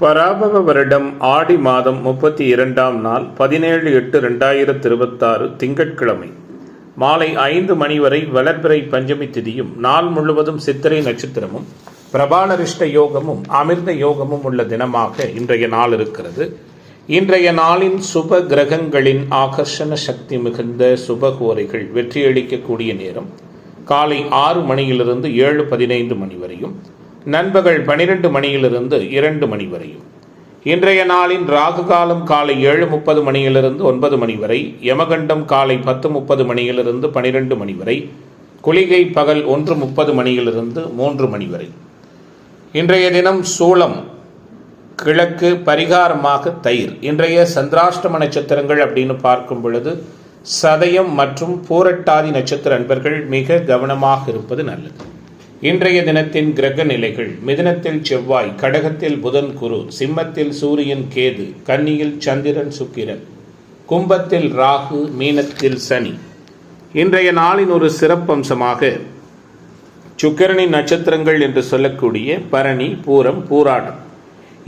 பராபவ வருடம் ஆடி மாதம் 32ஆம் நாள் 17/8/2026 திங்கட்கிழமை மாலை 5 மணி வரை வளர்பிறை பஞ்சமி திதியும் நாள் முழுவதும் சித்திரை நட்சத்திரமும் பிரபாலரிஷ்ட யோகமும் அமிர்த யோகமும் உள்ள தினமாக இன்றைய நாள் இருக்கிறது. இன்றைய நாளின் சுப கிரகங்களின் ஆகர்ஷண சக்தி மிகுந்த சுபகோரைகள் வெற்றியளிக்கக்கூடிய நேரம் காலை 6 மணியிலிருந்து 7:15 மணி வரையும், நண்பகல் 12 மணியிலிருந்து 2 மணி வரையும். இன்றைய நாளின் ராகு காலம் காலை 7:30 மணியிலிருந்து 9 மணி வரை, யமகண்டம் காலை 10:30 மணியிலிருந்து 12 மணி வரை, குளிகை பகல் 1:30 மணியிலிருந்து 3 மணி வரை. இன்றைய தினம் சூளம் கிழக்கு, பரிகாரமாக தயிர். இன்றைய சந்திராஷ்டம நட்சத்திரங்கள் அப்படின்னு பார்க்கும் பொழுது சதயம் மற்றும் பூரட்டாதி நட்சத்திர அன்பர்கள் மிக கவனமாக இருப்பது நல்லது. இன்றைய தினத்தின் கிரக நிலைகள்: மிதுனத்தில் செவ்வாய், கடகத்தில் புதன் குரு, சிம்மத்தில் சூரியன் கேது, கன்னியில் சந்திரன் சுக்கிரன், கும்பத்தில் ராகு, மீனத்தில் சனி. இன்றைய நாளின் ஒரு சிறப்பம்சமாக சுக்கிரனின் நட்சத்திரங்கள் என்று சொல்லக்கூடிய பரணி, பூரம், பூராடம்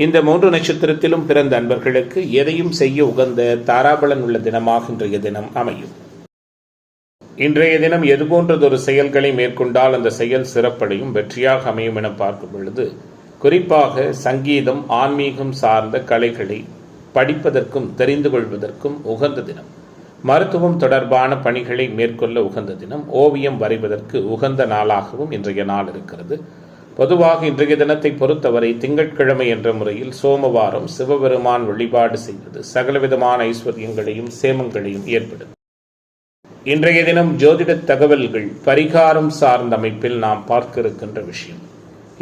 இந்த 3 நட்சத்திரத்திலும் பிறந்த அன்பர்களுக்கு எதையும் செய்ய உகந்த தாராபலன் உள்ள தினமாக இன்றைய தினம் அமையும். இன்றைய தினம் எது போன்றதொரு செயல்களை மேற்கொண்டால் அந்த செயல் சிறப்படையும் வெற்றியாக அமையும் என பார்க்கும் பொழுது, குறிப்பாக சங்கீதம், ஆன்மீகம் சார்ந்த கலைகளை படிப்பதற்கும் தெரிந்து கொள்வதற்கும் உகந்த தினம். மருத்துவம் தொடர்பான பணிகளை மேற்கொள்ள உகந்த தினம். ஓவியம் வரைவதற்கு உகந்த நாளாகவும் இன்றைய நாள் இருக்கிறது. பொதுவாக இன்றைய தினத்தை பொறுத்தவரை திங்கட்கிழமை என்ற முறையில் சோமவாரம் சிவபெருமான் வழிபாடு செய்வது சகலவிதமான ஐஸ்வர்யங்களையும் சேமங்களையும் ஏற்படுத்தும். இன்றைய தினம் ஜோதிட தகவல்கள் பரிகாரம் சார்ந்த அமைப்பில் நாம் பார்க்க இருக்கின்ற விஷயம்.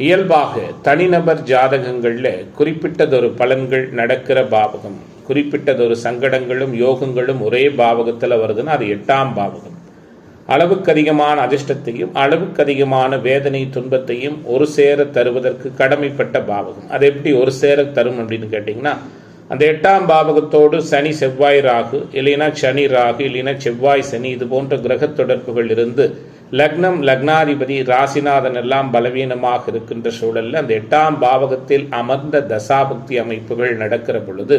இயல்பாக தனிநபர் ஜாதகங்களில் குறிப்பிட்டதொரு பலன்கள் நடக்கிற பாவகம், குறிப்பிட்டதொரு சங்கடங்களும் யோகங்களும் ஒரே பாவகத்தில் வருதுன்னா அது 8ஆம் பாவகம். அளவுக்கு அதிகமான அதிர்ஷ்டத்தையும் அளவுக்கு அதிகமான வேதனை துன்பத்தையும் ஒரு சேர தருவதற்கு கடமைப்பட்ட பாவகம். அது எப்படி ஒரு சேர தரும் அப்படின்னு கேட்டிங்கன்னா, அந்த 8ஆம் பாவகத்தோடு சனி செவ்வாய் ராகு, இல்லைனா சனி ராகு, இல்லைனா செவ்வாய் சனி, இது போன்ற கிரக தொடர்புகள் இருந்து லக்னம், லக்னாதிபதி, ராசிநாதன் எல்லாம் பலவீனமாக இருக்கின்ற சூழலில் அந்த 8ஆம் பாவகத்தில் அமர்ந்த தசாபக்தி அமைப்புகள் நடக்கிற பொழுது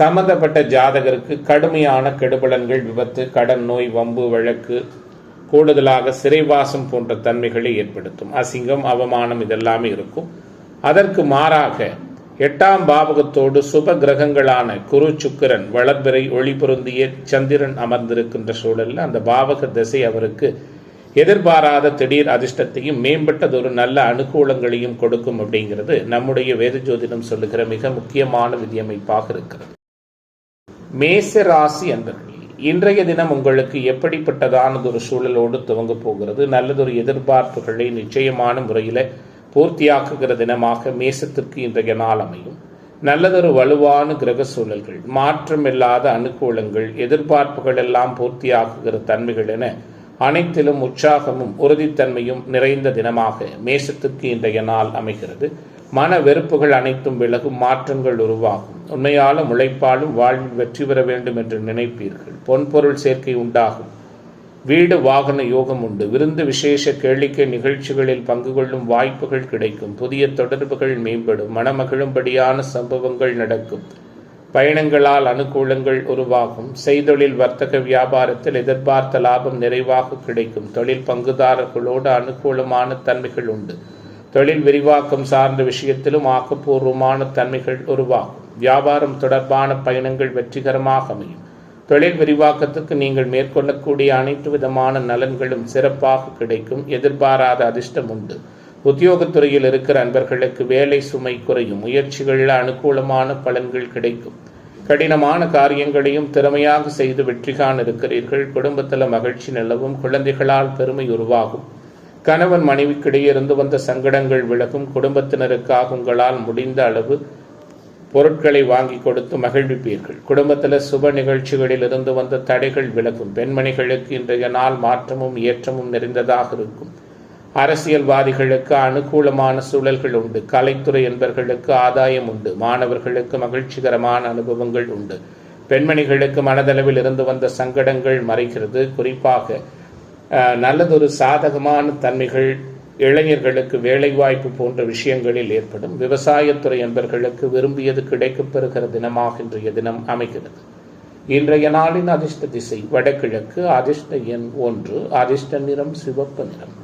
சம்பந்தப்பட்ட ஜாதகருக்கு கடுமையான கெடுபலன்கள், விபத்து, கடன், நோய், வம்பு, வழக்கு, கூடுதலாக சிறைவாசம் போன்ற தன்மைகளை ஏற்படுத்தும். அசிங்கம், அவமானம் இதெல்லாமே இருக்கும். அதற்கு மாறாக 8ஆம் பாவகத்தோடு சுப கிரகங்களான குரு, சுக்கிரன், வளர்பிறை ஒளி பொருந்திய சந்திரன் அமர்ந்திருக்கின்ற சூழலில் அந்த பாவக திசை அவருக்கு எதிர்பாராத திடீர் அதிர்ஷ்டத்தையும் மேம்பட்டதொரு நல்ல அனுகூலங்களையும் கொடுக்கும் அப்படிங்கிறது நம்முடைய வேத ஜோதிடம் சொல்லுகிற மிக முக்கியமான விதியமைப்பாக இருக்கிறது. மேச ராசி அன்பர்கள், இன்றைய தினம் உங்களுக்கு எப்படிப்பட்டதானதொரு சூழலோடு துவங்க போகிறது? நல்லதொரு எதிர்பார்ப்புகளை நிச்சயமான முறையில் பூர்த்தியாக்குகிற தினமாக மேசத்திற்கு இன்றைய நாள் அமையும். நல்லதொரு வலுவான கிரக சூழல்கள், மாற்றமில்லாத அனுகூலங்கள், எதிர்பார்ப்புகள் எல்லாம் பூர்த்தியாக்குகிற தன்மைகள் என அனைத்திலும் உற்சாகமும் உறுதித்தன்மையும் நிறைந்த தினமாக மேசத்திற்கு இன்றைய நாள் அமைகிறது. மன வெறுப்புகள் அனைத்தும் விலகும், மாற்றங்கள் உருவாகும். உண்மையாலும் உழைப்பாலும் வாழ்வில் வெற்றி பெற வேண்டும் என்று நினைப்பீர்கள். பொன்பொருள் சேர்க்கை உண்டாகும். வீடு வாகன யோகம் உண்டு. விருந்து, விசேஷ கேளிக்கை நிகழ்ச்சிகளில் பங்கு கொள்ளும் வாய்ப்புகள் கிடைக்கும். புதிய தொடர்புகள் மேம்படும். மனமகிழும்படியான சம்பவங்கள் நடக்கும். பயணங்களால் அனுகூலங்கள் உருவாகும். செய்தொழில், வர்த்தக, வியாபாரத்தில் எதிர்பார்த்த லாபம் நிறைவாக கிடைக்கும். தொழில் பங்குதாரர்களோடு அனுகூலமான தன்மைகள் உண்டு. தொழில் விரிவாக்கம் சார்ந்த விஷயத்திலும் ஆக்கப்பூர்வமான தன்மைகள் உருவாகும். வியாபாரம் தொடர்பான பயணங்கள் வெற்றிகரமாக அமையும். தொழில் விரிவாக்கத்துக்கு நீங்கள் மேற்கொள்ளக்கூடிய அனைத்து விதமான நலன்களும் சிறப்பாக கிடைக்கும். எதிர்பாராத அதிர்ஷ்டம் உண்டு. உத்தியோகத்துறையில் இருக்கிற அன்பர்களுக்கு வேலை சுமை குறையும். முயற்சிகளில் அனுகூலமான பலன்கள் கிடைக்கும். கடினமான காரியங்களையும் திறமையாக செய்து வெற்றி காண இருக்கிறீர்கள். குடும்பத்தில் மகிழ்ச்சி நிலவும். குழந்தைகளால் பெருமை உருவாகும். கணவன் மனைவிக்கிடையே இருந்து வந்த சங்கடங்கள் விலகும். குடும்பத்தினருக்காக உங்களால் முடிந்த அளவு பொருட்களை வாங்கி கொடுத்து மகிழ்விப்பீர்கள். குடும்பத்தில் சுப நிகழ்ச்சிகளில் இருந்து வந்த தடைகள் விலகும். பெண்மணிகளுக்கு இன்றைய நாள் மாற்றமும் ஏற்றமும் நிறைந்ததாக இருக்கும். அரசியல்வாதிகளுக்கு அனுகூலமான சூழல்கள் உண்டு. கலைத்துறை என்பவர்களுக்கு ஆதாயம் உண்டு. மாணவர்களுக்கு மகிழ்ச்சிகரமான அனுபவங்கள் உண்டு. பெண்மணிகளுக்கு மனதளவில் இருந்து வந்த சங்கடங்கள் மறைகிறது. குறிப்பாக நல்லதொரு சாதகமான தன்மைகள் இளைஞர்களுக்கு வேலைவாய்ப்பு போன்ற விஷயங்களில் ஏற்படும். விவசாயத்துறை என்பர்களுக்கு விரும்பியது கிடைக்கப் பெறுகிற தினமாக இன்றைய தினம் அமைகிறது. இன்றைய நாளின் அதிர்ஷ்ட திசை வடகிழக்கு. அதிர்ஷ்ட எண் 1. அதிர்ஷ்ட நிறம் சிவப்பு நிறம்.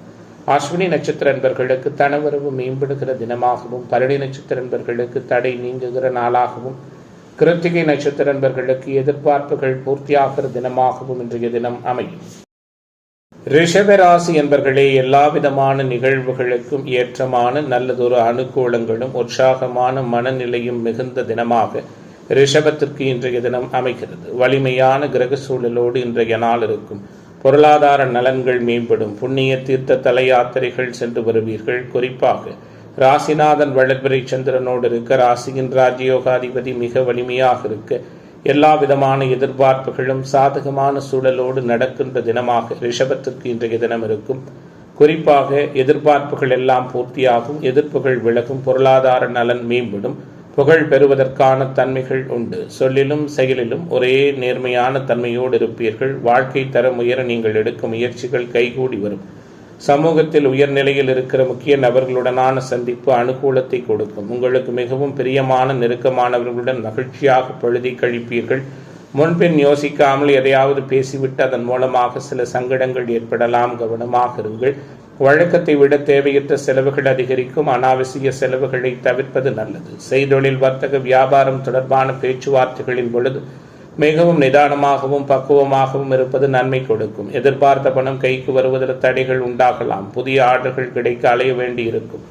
அஸ்வினி நட்சத்திர என்பர்களுக்கு தனவரவு மேம்படுகிற தினமாகவும், பரணி நட்சத்திர என்பர்களுக்கு தடை நீங்குகிற நாளாகவும், கிருத்திகை நட்சத்திர என்பர்களுக்கு எதிர்பார்ப்புகள் பூர்த்தியாகிற தினமாகவும் இன்றைய தினம் அமையும். ரிஷபராசி என்பர்களே, எல்லா விதமான நிகழ்வுகளுக்கும் ஏற்றமான நல்லதொரு அனுகூலங்களும் உற்சாகமான மனநிலையும் மிகுந்த தினமாக ரிஷபத்திற்கு இன்றைய தினம் அமைகிறது. வலிமையான கிரக சூழலோடு இன்றைய நாள் இருக்கும். பொருளாதார நலன்கள் மேம்படும். புண்ணிய தீர்த்த தல யாத்திரைகள் சென்று வருவீர்கள். குறிப்பாக ராசிநாதன் வளர்பிறை சந்திரனோடு இருக்க, ராசியின் ராஜயோகாதிபதி மிக வலிமையாக இருக்க, எல்லா விதமான எதிர்பார்ப்புகளும் சாதகமான சூழலோடு நடக்கின்ற தினமாக ரிஷபத்திற்கு இன்றைய தினம் இருக்கும். குறிப்பாக எதிர்பார்ப்புகள் எல்லாம் பூர்த்தியாகும். எதிர்ப்புகள் விலகும். பொருளாதார நலன் மேம்படும். புகழ் பெறுவதற்கான தன்மைகள் உண்டு. சொல்லிலும் செயலிலும் ஒரே நேர்மையான தன்மையோடு இருப்பீர்கள். வாழ்க்கை தரம் உயர நீங்கள் எடுக்கும் முயற்சிகள் கைகூடி வரும். சமூகத்தில் உயர்நிலையில் இருக்கிற முக்கிய நபர்களுடனான சந்திப்பு அனுகூலத்தை கொடுக்கும். உங்களுக்கு மிகவும் பிரியமான நெருக்கமானவர்களுடன் மகிழ்ச்சியாக பொழுதை கழிப்பீர்கள். முன்பின் யோசிக்காமல் எதையாவது பேசிவிட்டு அதன் மூலமாக சில சங்கடங்கள் ஏற்படலாம். கவனமாக இருங்கள். வழக்கத்தை விட தேவையற்ற செலவுகள் அதிகரிக்கும். அனாவசிய செலவுகளை தவிர்ப்பது நல்லது. செய்தொழில், வர்த்தக, வியாபாரம் தொடர்பான பேச்சுவார்த்தைகளின் பொழுது மிகவும் நிதானமாகவும் பக்குவமாகவும் இருப்பது நன்மை கொடுக்கும். எதிர்பார்த்த பணம் கைக்கு வருவதில் தடைகள் உண்டாகலாம். புதிய ஆர்டர்கள் கிடைக்க அலைய வேண்டி இருக்கும்.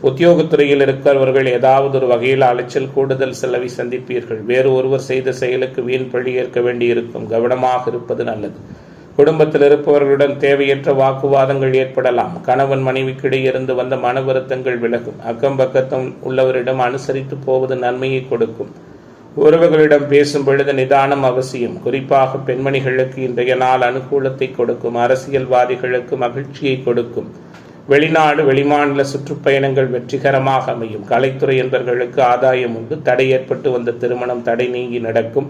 உத்தியோகத்துறையில் இருக்கிறவர்கள் ஏதாவது ஒரு வகையில் அலைச்சல், கூடுதல் செலவை சந்திப்பீர்கள். வேறு ஒருவர் செய்த செயலுக்கு வீண் பழி ஏற்க வேண்டியிருக்கும். கவனமாக இருப்பது நல்லது. குடும்பத்தில் இருப்பவர்களுடன் தேவையற்ற வாக்குவாதங்கள் ஏற்படலாம். கணவன் மனைவிக்கிடையே இருந்து வந்த மன வருத்தங்கள் விலகும். அக்கம் பக்கத்தில் உள்ளவரிடம் அனுசரித்து போவது நன்மையை கொடுக்கும். உறவுகளிடம் பேசும் பொழுது நிதானம் அவசியம். குறிப்பாக பெண்மணிகளுக்கு இன்றைய நாள் அனுகூலத்தை கொடுக்கும். அரசியல்வாதிகளுக்கு மகிழ்ச்சியை கொடுக்கும். வெளிநாடு, வெளிமாநில சுற்றுப்பயணங்கள் வெற்றிகரமாக அமையும். கலைத்துறை என்பவர்களுக்கு ஆதாயம் உண்டு. தடை ஏற்பட்டு வந்த திருமணம் தடை நீங்கி நடக்கும்.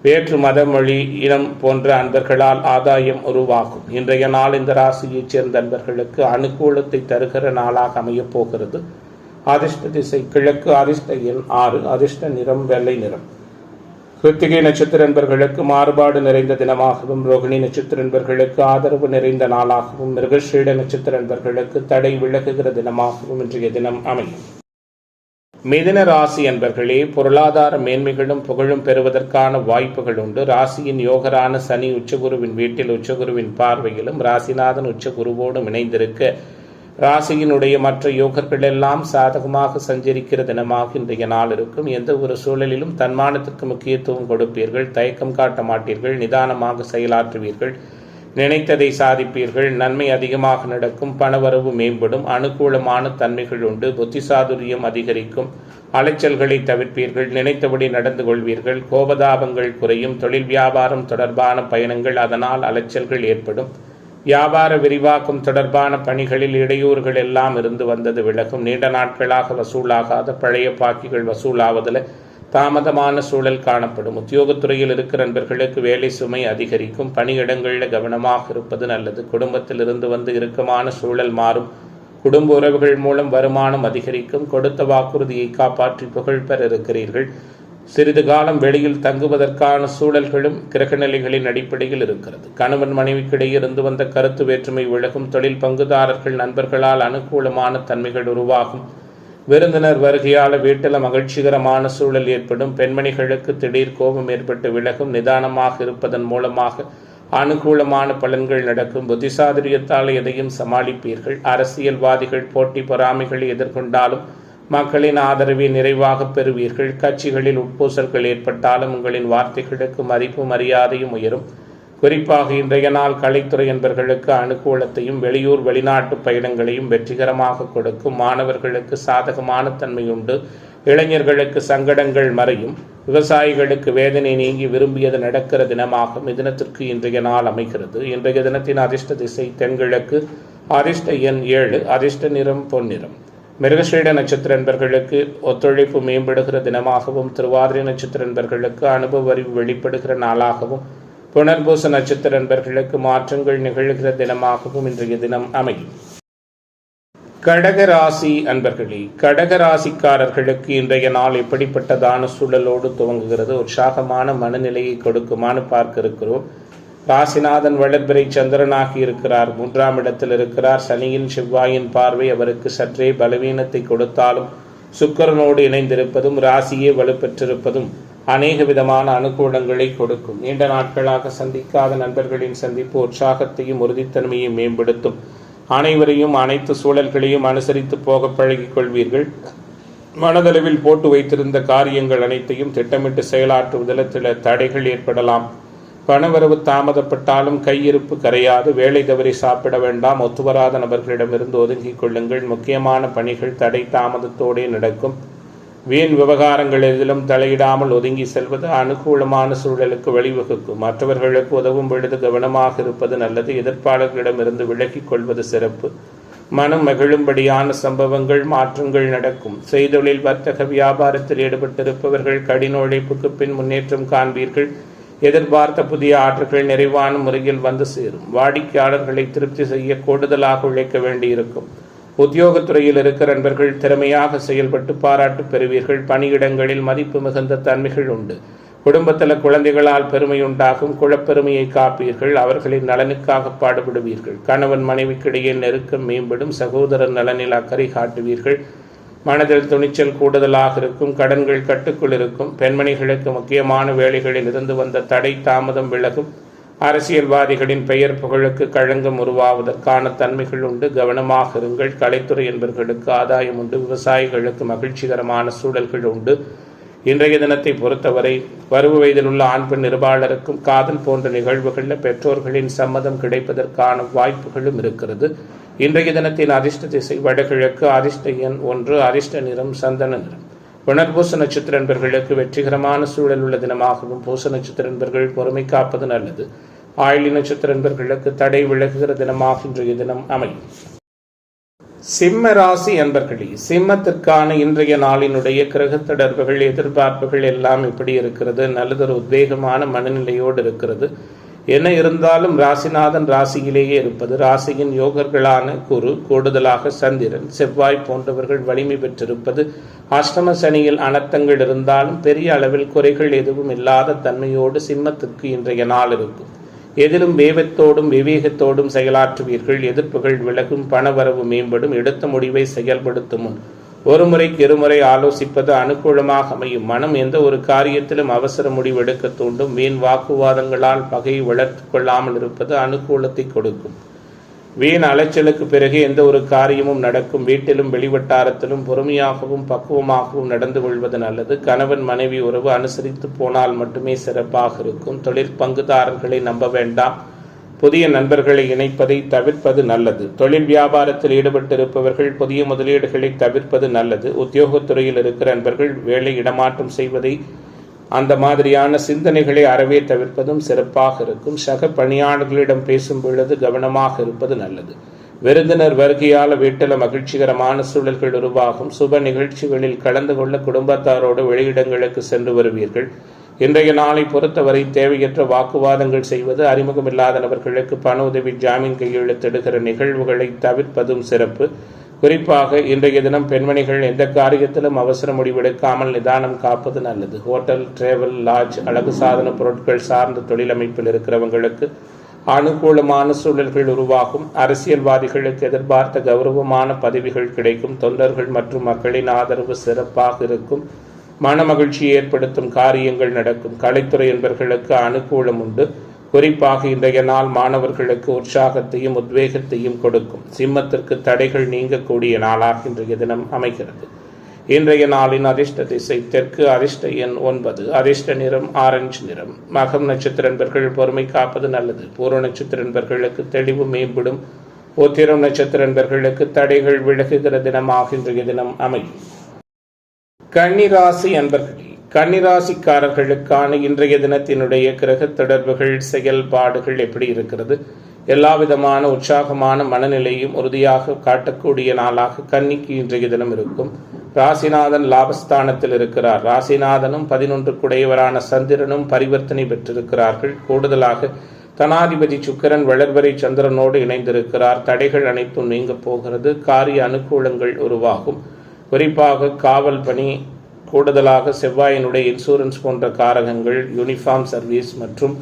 வேற்று மத, மொழி, இனம் போன்ற அன்பர்களால் ஆதாயம் உருவாகும். இன்றைய நாள் இந்த ராசியைச் சேர்ந்த அன்பர்களுக்கு அனுகூலத்தை தருகிற நாளாக அமையப் போகிறது. அதிர்ஷ்ட திசை கிழக்கு. அதிர்ஷ்ட எண் 6. அதிர்ஷ்ட நிறம் வெள்ளை நிறம். கிருத்திகை நட்சத்திர என்பர்களுக்கு மாறுபாடு நிறைந்த தினமாகவும், ரோகிணி நட்சத்திர என்பர்களுக்கு ஆதரவு நிறைந்த நாளாகவும், மிருகஸ்ரீட நட்சத்திர என்பர்களுக்கு தடை விலகுகிற தினமாகவும் இன்றைய தினம் அமையும். மிதுன ராசி என்பர்களே, பொருளாதார மேன்மைகளும் புகழும் பெறுவதற்கான வாய்ப்புகள் உண்டு. ராசியின் யோகரான சனி உச்சகுருவின் வீட்டில் உச்சகுருவின் பார்வையிலும் ராசிநாதன் உச்சகுருவோடும் இணைந்திருக்க, ராசியினுடைய மற்ற யோகர்கள் எல்லாம் சாதகமாக சஞ்சரிக்கிற தினமாக இன்றைய நாள் இருக்கும். எந்த ஒரு சூழலிலும் தன்மானத்திற்கு முக்கியத்துவம் கொடுப்பீர்கள். தயக்கம் காட்ட மாட்டீர்கள். நிதானமாக செயலாற்றுவீர்கள். நினைத்ததை சாதிப்பீர்கள். நன்மை அதிகமாக நடக்கும். பணவரவு மேம்படும். அனுகூலமான தன்மைகள் உண்டு. புத்திசாதுரியம் அதிகரிக்கும். அலைச்சல்களை தவிர்ப்பீர்கள். நினைத்தபடி நடந்து கொள்வீர்கள். கோபதாபங்கள் குறையும். தொழில் வியாபாரம் தொடர்பான பயணங்கள், அதனால் அலைச்சல்கள் ஏற்படும். வியாபார விரிவாக்கம் தொடர்பான பணிகளில் இடையூறுகள் எல்லாம் இருந்து வந்தது விலகும். நீண்ட நாட்களாக வசூலாகாத பழைய பாக்கிகள் வசூலாவதில் தாமதமான சூழல் காணப்படும். உத்தியோகத்துறையில் இருக்கிற நண்பர்களுக்கு வேலை சுமை அதிகரிக்கும். பணியிடங்களில் கவனமாக இருப்பது நல்லது. குடும்பத்தில் இருந்து வந்து இறுக்கமான சூழல் மாறும். குடும்ப உறவுகள் மூலம் வருமானம் அதிகரிக்கும். கொடுத்த வாக்குறுதியை காப்பாற்றி புகழ் பெற இருக்கிறீர்கள். சிறிது காலம் வெளியில் தங்குவதற்கான சூழல்களும் கிரகநிலைகளின் அடிப்படையில் இருக்கிறது. கணவன் மனைவிக்கிடையே இருந்து வந்த கருத்து வேற்றுமை விலகும். தொழில் பங்குதாரர்கள் நண்பர்களால் அனுகூலமான தன்மைகள் உருவாகும். விருந்தினர் வருகையால் வீட்டில் மகிழ்ச்சிகரமான சூழல் ஏற்படும். பெண்மணிகளுக்கு திடீர் கோபம் ஏற்பட்டு விலகும். நிதானமாக இருப்பதன் மூலமாக அனுகூலமான பலன்கள் நடக்கும். புத்திசாதுரியத்தால் எதையும் சமாளிப்பீர்கள். அரசியல்வாதிகள் போட்டி பொறாமைகளை எதிர்கொண்டாலும் மக்களின் ஆதரவை நிறைவாக பெறுவீர்கள். கட்சிகளில் உட்பூசல்கள் ஏற்பட்டாலும் உங்களின் வார்த்தைகளுக்கு மதிப்பு மரியாதையும் உயரும். குறிப்பாக இன்றைய நாள் கலைத்துறை என்பவர்களுக்கு அனுகூலத்தையும் வெளியூர் வெளிநாட்டு பயணங்களையும் வெற்றிகரமாக கொடுக்கும். மாணவர்களுக்கு சாதகமான தன்மை உண்டு. இளைஞர்களுக்கு சங்கடங்கள் மறையும். விவசாயிகளுக்கு வேதனை நீங்கி விரும்பியது நடக்கிற தினமாக மிதுனத்திற்கு இன்றைய நாள் அமைகிறது. இன்றைய தினத்தின் அதிர்ஷ்ட திசை தென்கிழக்கு. அதிர்ஷ்ட எண் 7. அதிர்ஷ்ட நிறம் பொன்னிறம். மிருகஸ்ரீட நட்சத்திர என்பர்களுக்கு ஒத்துழைப்பு மேம்படுகிற தினமாகவும், திருவாதிரை நட்சத்திர என்பர்களுக்கு அனுபவ அறிவு வெளிப்படுகிற நாளாகவும், புனர்பூச நட்சத்திர என்பர்களுக்கு மாற்றங்கள் நிகழ்கிற தினமாகவும் இன்றைய தினம் அமையும். கடகராசி அன்பர்களே, கடகராசிக்காரர்களுக்கு இன்றைய நாள் எப்படிப்பட்டதான சூழலோடு துவங்குகிறது, உற்சாகமான மனநிலையை கொடுக்குமான்னு பார்க்க இருக்கிறோம். ராசிநாதன் வளர்பிறை சந்திரனாகி இருக்கிறார், 3ஆம் இடத்தில் இருக்கிறார். சனியின் செவ்வாயின் பார்வை அவருக்கு சற்றே பலவீனத்தை கொடுத்தாலும் சுக்கிரனோடு இணைந்திருப்பதும் ராசியே வலுப்பெற்றிருப்பதும் அநேக விதமான அனுகூலங்களை கொடுக்கும். நீண்ட நாட்களாக சந்திக்காத நண்பர்களின் சந்திப்பு உற்சாகத்தையும் உறுதித்தன்மையும் மேம்படுத்தும். அனைவரையும் அனைத்து சூழல்களையும் அனுசரித்து போக பழகிக் கொள்வீர்கள். மனதளவில் போட்டு வைத்திருந்த காரியங்கள் அனைத்தையும் திட்டமிட்டு செயலாற்றுவதில் சில தடைகள் ஏற்படலாம். பணவரவு தாமதப்பட்டாலும் கையிருப்பு கரையாது. வேலை தவறி சாப்பிட வேண்டாம். ஒத்துவராத நபர்களிடமிருந்து ஒதுங்கிக் கொள்ளுங்கள். முக்கியமான பணிகள் தடை தாமதத்தோடே நடக்கும். வீண் விவகாரங்கள் எதிலும் தலையிடாமல் ஒதுங்கி செல்வது அனுகூலமான சூழலுக்கு வழிவகுக்கும். மற்றவர்களுக்கு உதவும் பொழுது கவனமாக இருப்பது நல்லது. எதிர்ப்பாளர்களிடமிருந்து விலகிக் கொள்வது சிறப்பு. மனம் மகிழும்படியான சம்பவங்கள் மாற்றங்கள் நடக்கும். செய்தொழில் வர்த்தக வியாபாரத்தில் ஈடுபட்டிருப்பவர்கள் கடின உழைப்புக்கு பின் முன்னேற்றம் காண்பீர்கள். எதிர்பார்த்த புதிய ஆற்றல்கள் நிறைவான முறையில் வந்து சேரும். வாடிக்கையாளர்களை திருப்தி செய்ய கூடுதலாக உழைக்க வேண்டியிருக்கும். உத்தியோகத்துறையில் இருக்கிற நண்பர்கள் திறமையாக செயல்பட்டு பாராட்டு பெறுவீர்கள். பணியிடங்களில் மதிப்பு மிகுந்த தன்மைகள் உண்டு. குடும்பத்தில் குழந்தைகளால் பெருமை உண்டாகும். குலப்பெருமையை காப்பீர்கள். அவர்களின் நலனுக்காக பாடுபடுவீர்கள். கணவன் மனைவிக்கிடையே நெருக்கம் மேம்படும். சகோதரர் நலனில் அக்கறை காட்டுவீர்கள். மனதில் துணிச்சல் கூடுதலாக இருக்கும். கடன்கள் கட்டுக்குள் இருக்கும். பெண்மணிகளுக்கு முக்கியமான வேலைகளில் இருந்து வந்த தடை தாமதம் விலகும். அரசியல்வாதிகளின் பெயர் புகழுக்கு களங்கம் உருவாவதற்கான தன்மைகள் உண்டு. கவனமாக இருங்கள். கலைத்துறை என்பவர்களுக்கு ஆதாயம் உண்டு. விவசாயிகளுக்கு மகிழ்ச்சிகரமான சூழல்கள் உண்டு. இன்றைய தினத்தை பொறுத்தவரை பருவ வயதில் உள்ள ஆண் பெண் இருபாளருக்கும் காதல் போன்ற நிகழ்வுகளில் பெற்றோர்களின் சம்மதம் கிடைப்பதற்கான வாய்ப்புகளும் இருக்கிறது. இன்றைய தினத்தின் அதிர்ஷ்ட திசை வடகிழக்கு. அதிர்ஷ்ட எண் 1. அதிர்ஷ்ட நிறம் சந்தன நிறம். புனர்பூச நட்சத்திர நண்பர்களுக்கு வெற்றிகரமான சூழல் உள்ள தினமாகவும் பூச நட்சத்திர நண்பர்கள் பொறுமை காப்பது நல்லது. ஆயிலி நட்சத்திர நண்பர்களுக்கு தடை விலகுகிற தினமாக இன்றைய தினம் அமையும். சிம்ம ராசி அன்பர்களே, சிம்மத்திற்கான இன்றைய நாளினுடைய கிரக தொடர்புகள் எதிர்பார்ப்புகள் எல்லாம் இப்படி இருக்கிறது. நல்லதொரு உத்வேகமான மனநிலையோடு இருக்கிறது. என்ன இருந்தாலும் ராசிநாதன் ராசியிலேயே இருப்பது, ராசியின் யோகர்களான குரு, கூடுதலாக சந்திரன், செவ்வாய் போன்றவர்கள் வலிமை பெற்றிருப்பது, அஷ்டம சனியில் அனர்த்தங்கள் இருந்தாலும் பெரிய அளவில் குறைகள் எதுவும் இல்லாத தன்மையோடு சிம்மத்திற்கு இன்றைய நாள் இருக்கும். எதிலும் வேகத்தோடும் விவேகத்தோடும் செயலாற்றுவீர்கள். எதிர்ப்புகள் விலகும். பணவரவு மேம்படும். எடுத்த முடிவை செயல்படுத்தும் முன் ஒரு முறைக்கு இருமுறை ஆலோசிப்பது அனுகூலமாக அமையும். மனம் எந்த ஒரு காரியத்திலும் அவசர முடிவெடுக்க தூண்டும். வீண் வாக்குவாதங்களால் பகையை வளர்த்து கொள்ளாமல் இருப்பது அனுகூலத்தை கொடுக்கும். வீண் அலைச்சலுக்கு பிறகு எந்த ஒரு காரியமும் நடக்கும். வீட்டிலும் வெளிவட்டாரத்திலும் பொறுமையாகவும் பக்குவமாகவும் நடந்து கொள்வது நல்லது. கணவன் மனைவி உறவு அனுசரித்து போனால் மட்டுமே சிறப்பாக இருக்கும். தொழிற் பங்குதாரர்களை நம்ப வேண்டாம். புதிய நண்பர்களை இணைப்பதை தவிர்ப்பது நல்லது. தொழில் வியாபாரத்தில் ஈடுபட்டிருப்பவர்கள் புதிய முதலீடுகளை தவிர்ப்பது நல்லது. உத்தியோகத்துறையில் இருக்கிற நண்பர்கள் வேலை இடமாற்றம் செய்வதை, அந்த மாதிரியான சிந்தனைகளை அறவே தவிர்ப்பதும் சிறப்பாக இருக்கும். சக பணியாளர்களிடம் பேசும் பொழுது கவனமாக இருப்பது நல்லது. விருந்தினர் வருகையால் வீட்டில் மகிழ்ச்சிகரமான சூழல்கள் உருவாகும். சுப நிகழ்ச்சிகளில் கலந்து கொள்ள குடும்பத்தாரோடு வெளியிடங்களுக்கு சென்று வருவீர்கள். இன்றைய நாளை பொறுத்தவரை தேவையற்ற வாக்குவாதங்கள் செய்வது, அறிமுகமில்லாத நபர்களுக்கு பண உதவி, ஜாமீன் கையெழுத்திடுகிற நிகழ்வுகளை தவிர்ப்பதும் சிறப்பு. குறிப்பாக இன்றைய தினம் பெண்மணிகள் எந்த காரியத்திலும் அவசர முடிவெடுக்காமல் நிதானம் காப்பது நல்லது. ஹோட்டல், டிராவல், லாட்ஜ், அழகு சாதன பொருட்கள் சார்ந்த தொழிலமைப்பில் இருக்கிறவங்களுக்கு அனுகூலமான சூழல்கள் உருவாகும். அரசியல்வாதிகளுக்கு எதிர்பார்த்த கௌரவமான பதவிகள் கிடைக்கும். தொண்டர்கள் மற்றும் மக்களின் ஆதரவு சிறப்பாக இருக்கும். மன மகிழ்ச்சியை ஏற்படுத்தும் காரியங்கள் நடக்கும். கலைத்துறை என்பவர்களுக்கு அனுகூலம் உண்டு. குறிப்பாக இன்றைய நாள் மாணவர்களுக்கு உற்சாகத்தையும் உத்வேகத்தையும் கொடுக்கும். சிம்மத்திற்கு தடைகள் நீங்கக்கூடிய நாளாக இன்றைய தினம் அமைகிறது. இன்றைய நாளின் அதிர்ஷ்ட திசை தெற்கு. அதிர்ஷ்ட எண் 9. அதிர்ஷ்ட நிறம் ஆரஞ்சு நிறம். மகம் நட்சத்திர நண்பர்கள் பொறுமை காப்பது நல்லது. பூர்வ நட்சத்திர நண்பர்களுக்கு தெளிவு மேம்படும். உத்திரம் நட்சத்திர நண்பர்களுக்கு தடைகள் விலகுகிற தினமாக இன்றைய தினம் அமையும். கன்னிராசி அன்பர்களே, கன்னிராசிக்காரர்களுக்கான இன்றைய தினத்தினுடைய கிரக தொடர்புகள் செயல்பாடுகள் எப்படி இருக்கிறது? எல்லா விதமான உற்சாகமான மனநிலையும் உறுதியாக காட்டக்கூடிய நாளாக கன்னிக்கு இன்றைய தினம் இருக்கும். ராசிநாதன் லாபஸ்தானத்தில் இருக்கிறார். ராசிநாதனும் 11 குடையவரான சந்திரனும் பரிவர்த்தனை பெற்றிருக்கிறார்கள். கூடுதலாக தனாதிபதி சுக்கிரன் வளர்வரை சந்திரனோடு இணைந்திருக்கிறார். தடைகள் அனைத்தும் நீங்க போகிறது. காரிய அனுகூலங்கள் உருவாகும். குறிப்பாக காவல் பணி, கூடுதலாக செவ்வாயினுடைய இன்சூரன்ஸ் போன்ற காரகங்கள், யூனிஃபார்ம் சர்வீஸ் மற்றும்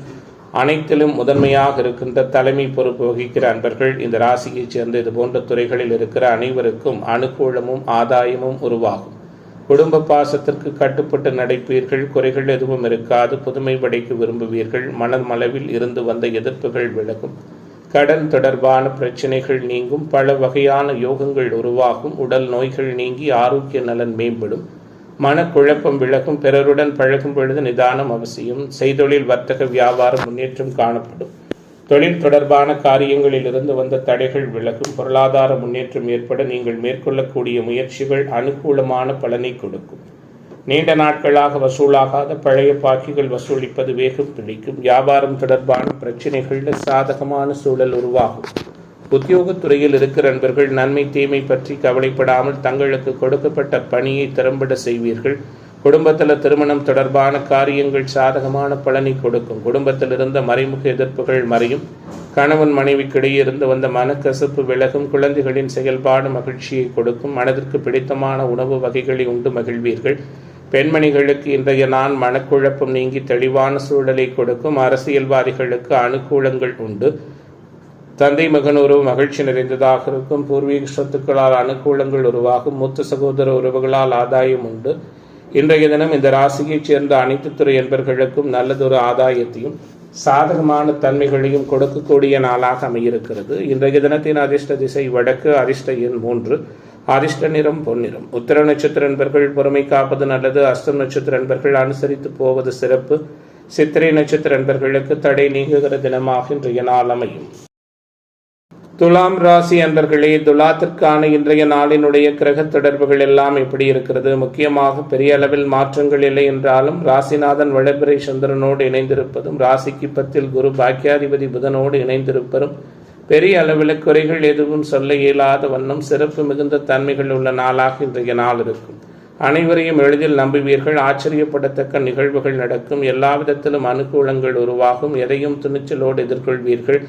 அனைத்திலும் முதன்மையாக இருக்கின்ற தலைமை பொறுப்பு வகிக்கிற அன்பர்கள், இந்த ராசியைச் சேர்ந்த இது போன்ற துறைகளில் இருக்கிற அனைவருக்கும் அனுகூலமும் ஆதாயமும் உருவாகும். குடும்ப பாசத்திற்கு கட்டுப்பட்டு நடப்பீர்கள். குறைகள் எதுவும் இருக்காது. புதுமை படைக்க விரும்புவீர்கள். மனமளவில் இருந்து வந்த எதிர்ப்புகள் விலகும். கடன் தொடர்பான பிரச்சனைகள் நீங்கும். பல வகையான யோகங்கள் உருவாகும். உடல் நோய்கள் நீங்கி ஆரோக்கிய நலன் மேம்படும். மனக்குழப்பம் விலகும். பிறருடன் பழகும் பொழுது நிதானம் அவசியம். செய்தொழில், வர்த்தக, வியாபாரம் முன்னேற்றம் காணப்படும். தொழில் தொடர்பான காரியங்களில் இருந்து வந்த தடைகள் விலகும். பொருளாதார முன்னேற்றம் ஏற்பட நீங்கள் மேற்கொள்ளக்கூடிய முயற்சிகள் அனுகூலமான பலனை கொடுக்கும். நீண்ட நாட்களாக வசூலாகாத பழைய பாக்கிகள் வசூலிப்பது வேகம் பிடிக்கும். வியாபாரம் தொடர்பான பிரச்சனைகளில் சாதகமான சூழல் உருவாகும். உத்தியோகத்துறையில் இருக்கிற நண்பர்கள் நன்மை தீமை பற்றி கவலைப்படாமல் தங்களுக்கு கொடுக்கப்பட்ட பணியை திறம்பட செய்வீர்கள். குடும்பத்தில் திருமணம் தொடர்பான காரியங்கள் சாதகமான பலனை கொடுக்கும். குடும்பத்தில் இருந்த மறைமுக எதிர்ப்புகள் மறையும். கணவன் மனைவிக்கிடையே இருந்து வந்த மனக்கசப்பு விலகும். குழந்தைகளின் செயல்பாடு மகிழ்ச்சியை கொடுக்கும். மனதிற்கு பிடித்தமான உணவு வகைகளை உண்டு மகிழ்வீர்கள். பெண்மணிகளுக்கு இன்றைய நாள் மனக்குழப்பம் நீங்கி தெளிவான சூழலை கொடுக்கும். அரசியல்வாதிகளுக்கு அனுகூலங்கள் உண்டு. தந்தை மகன் உறவு மகிழ்ச்சி நிறைந்ததாக இருக்கும். பூர்வீக சொத்துக்களால் அனுகூலங்கள் உருவாகும். மூத்த சகோதர உறவுகளால் ஆதாயம் உண்டு. இன்றைய தினம் இந்த ராசியைச் சேர்ந்த அனைத்து துறை என்பர்களுக்கும் நல்லதொரு ஆதாயத்தையும் சாதகமான தன்மைகளையும் கொடுக்கக்கூடிய நாளாக அமையிருக்கிறது. இன்றைய தினத்தின் அதிர்ஷ்ட திசை வடக்கு. அதிர்ஷ்ட எண் 3. அதிர்ஷ்ட நிறம் பொன்னிறம். உத்திர நட்சத்திர என்பர்கள் பொறுமை காப்பது நல்லது. அஸ்தம் நட்சத்திர என்பர்கள் அனுசரித்து போவது சிறப்பு. சித்திரை நட்சத்திர என்பர்களுக்கு தடை நீங்குகிற தினமாக இன்றைய நாள் அமையும். துலாம் ராசி அன்பர்களே, துலாத்திற்கான இன்றைய நாளினுடைய கிரக தொடர்புகள் எல்லாம் எப்படி இருக்கிறது? முக்கியமாக பெரிய அளவில் மாற்றங்கள் இல்லை என்றாலும் ராசிநாதன் வளர்பிறை சந்திரனோடு இணைந்திருப்பதும், ராசிக்கு 10 குரு பாக்கியாதிபதி புதனோடு இணைந்திருப்பதும் பெரிய அளவில் குறைகள் எதுவும் சொல்ல இயலாத வண்ணம் சிறப்பு மிகுந்த தன்மைகள் உள்ள நாளாக இன்றைய நாள் இருக்கும். அனைவரையும் எளிதில் நம்புவீர்கள். ஆச்சரியப்படத்தக்க நிகழ்வுகள் நடக்கும். எல்லா விதத்திலும் அனுகூலங்கள் உருவாகும். எதையும் துணிச்சலோடு எதிர்கொள்வீர்கள்.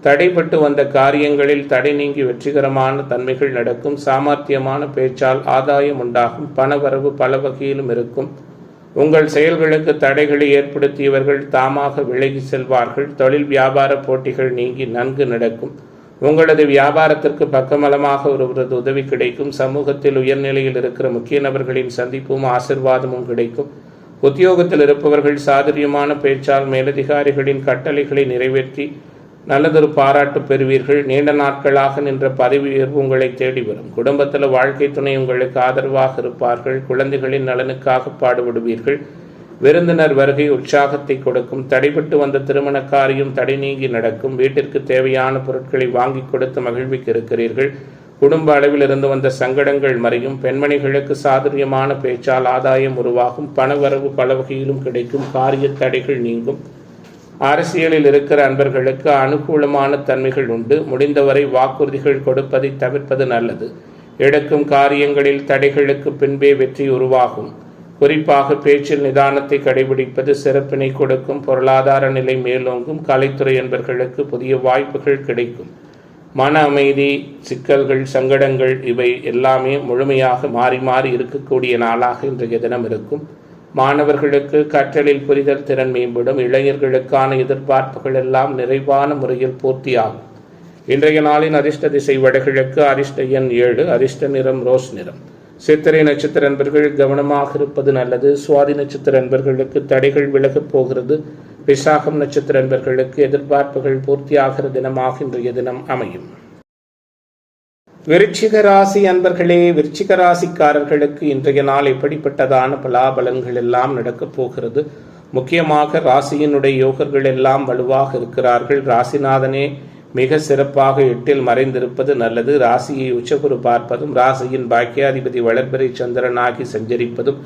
தடைப்பட்டு வந்த காரியங்களில் தடை நீங்கி வெற்றிகரமான தன்மைகள் நடக்கும். சாமர்த்தியமான பேச்சால் ஆதாயம் உண்டாகும். பணவரவு பல வகையிலும் இருக்கும். உங்கள் செயல்களுக்கு தடைகளை ஏற்படுத்தியவர்கள் தாமாக விலகி செல்வார்கள். தொழில் வியாபார போட்டிகள் நீங்கி நன்கு நடக்கும். உங்களது வியாபாரத்திற்கு பக்கமலமாக ஒருவரது உதவி கிடைக்கும். சமூகத்தில் உயர்நிலையில் இருக்கிற முக்கிய நபர்களின் சந்திப்பும் ஆசிர்வாதமும் கிடைக்கும். உத்தியோகத்தில் இருப்பவர்கள் சாதுரியமான பேச்சால் மேலதிகாரிகளின் கட்டளைகளை நிறைவேற்றி நல்லதொரு பாராட்டு பெறுவீர்கள். நீண்ட நாட்களாக நின்ற பதவி உயர்வு உங்களை தேடி வரும். குடும்பத்தில் வாழ்க்கை துணை உங்களுக்கு ஆதரவாக இருப்பார்கள். குழந்தைகளின் நலனுக்காக பாடுபடுவீர்கள். விருந்தினர் வருகை உற்சாகத்தை கொடுக்கும். தடைபட்டு வந்த திருமண காரியம் தடை நீங்கி நடக்கும். வீட்டிற்கு தேவையான பொருட்களை வாங்கி கொடுத்து மகிழ்விக்க இருக்கிறீர்கள். குடும்ப அளவில் இருந்து வந்த சங்கடங்கள் மறையும். பெண்மணிகளுக்கு சாதுரியமான பேச்சால் ஆதாயம் உருவாகும். பணவரவு பல வகையிலும் கிடைக்கும். காரிய தடைகள் நீங்கும். அரசியலில் இருக்கிற அன்பர்களுக்கு அனுகூலமான தன்மைகள் உண்டு. முடிந்தவரை வாக்குறுதிகள் கொடுப்பதை தவிர்ப்பது நல்லது. எடுக்கும் காரியங்களில் தடைகளுக்கு பின்பே வெற்றி உருவாகும். குறிப்பாக பேச்சில் நிதானத்தை கடைபிடிப்பது சிறப்பினை கொடுக்கும். பொருளாதார நிலை மேலோங்கும். கலைத்துறை என்பர்களுக்கு புதிய வாய்ப்புகள் கிடைக்கும். மன அமைதி, சிக்கல்கள், சங்கடங்கள் இவை எல்லாமே முழுமையாக மாறி மாறி இருக்கக்கூடிய நாளாக இன்றைய தினம் இருக்கும். மாணவர்களுக்கு கற்றலில் புரிதல் திறன் மேம்படும். இளைஞர்களுக்கான எதிர்பார்ப்புகள் எல்லாம் நிறைவான முறையில் பூர்த்தியாகும். இன்றைய நாளின் அதிர்ஷ்ட திசை வடகிழக்கு. அதிர்ஷ்ட எண் 7. அதிர்ஷ்ட நிறம் ரோஸ் நிறம். சித்திரை நட்சத்திர அன்பர்கள் கவனமாக இருப்பது நல்லது. சுவாதி நட்சத்திர அன்பர்களுக்கு தடைகள் விலகப் போகிறது. விசாகம் நட்சத்திர அன்பர்களுக்கு எதிர்பார்ப்புகள் பூர்த்தியாகிற தினமாக இன்றைய தினம் அமையும். விருச்சிக ராசி அன்பர்களே, விருச்சிக ராசிக்காரர்களுக்கு இன்றைய நாள் எப்படிப்பட்டதான பலாபலன்கள் எல்லாம் நடக்கப் போகிறது? முக்கியமாக ராசியினுடைய யோகர்கள் எல்லாம் வலுவாக இருக்கிறார்கள். ராசிநாதனே மிக சிறப்பாக 8 மறைந்திருப்பது நல்லது. ராசியை உச்சகுரு பார்ப்பதும் ராசியின் பாக்கியாதிபதி வளர்பிறை சந்திரனாகி சஞ்சரிப்பதும்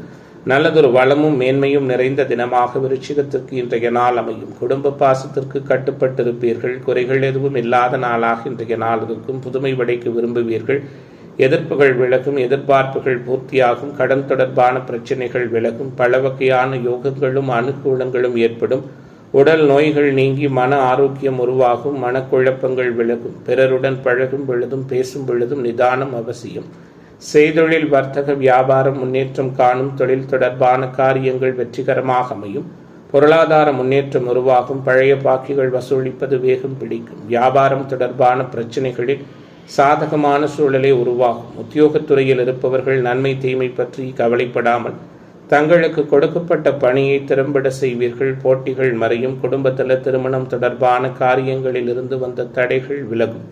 நல்லதொரு வளமும் மேன்மையும் நிறைந்த தினமாக விருச்சிகத்திற்கு இன்றைய நாள் அமையும். குடும்ப பாசத்திற்கு கட்டுப்பட்டிருப்பீர்கள். குறைகள் எதுவும் இல்லாத நாளாக இன்றைய நாள் இருக்கும். புதுமை படைக்க விரும்புவீர்கள். எதிர்ப்புகள் விலகும். எதிர்பார்ப்புகள் பூர்த்தியாகும். கடன் தொடர்பான பிரச்சனைகள் விலகும். பல வகையான யோகங்களும் அனுகூலங்களும் ஏற்படும். உடல் நோய்கள் நீங்கி மன ஆரோக்கியம் உருவாகும், மனக்குழப்பங்கள் விலகும். பிறருடன் பழகும் பொழுதும் பேசும் பொழுதும் நிதானம் அவசியம். செய்தொழில் வர்த்தக வியாபாரம் முன்னேற்றம் காணும். தொழில் தொடர்பான காரியங்கள் வெற்றிகரமாக அமையும். பொருளாதார முன்னேற்றம் உருவாகும். பழைய பாக்கிகள் வசூலிப்பது வேகம் பிடிக்கும். வியாபாரம் தொடர்பான பிரச்சனைகளில் சாதகமான சூழலை உருவாகும். உத்தியோகத்துறையில் இருப்பவர்கள் நன்மை தீமை பற்றி கவலைப்படாமல் தங்களுக்கு கொடுக்கப்பட்ட பணியை திறம்பட செய்வீர்கள். போட்டிகள் மறையும். குடும்பத்தில் திருமணம் தொடர்பான காரியங்களில் இருந்து வந்த தடைகள் விலகும்.